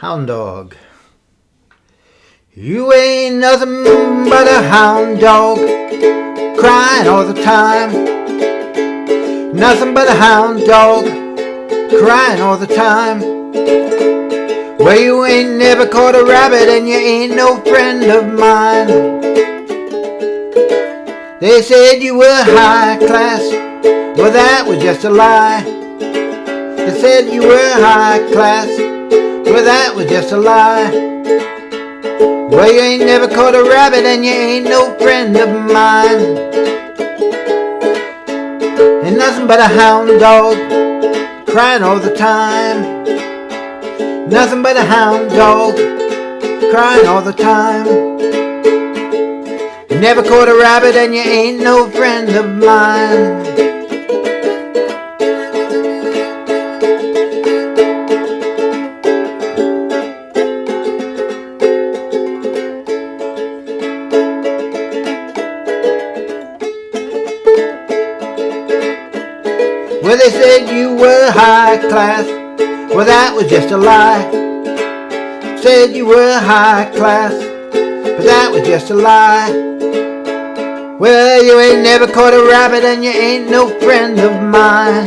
Hound dog. You ain't nothing but a hound dog, crying all the time. Nothing but a hound dog, crying all the time. Well, you ain't never caught a rabbit and you ain't no friend of mine. They said you were high class, well that was just a lie. They said you were high class, well that was just a lie. Well, you ain't never caught a rabbit and you ain't no friend of mine. Ain't nothing but a hound dog, crying all the time. Nothing but a hound dog, crying all the time. You never caught a rabbit and you ain't no friend of mine. Well, they said you were high class, well that was just a lie. Said you were high class, but that was just a lie. Well, you ain't never caught a rabbit and you ain't no friend of mine.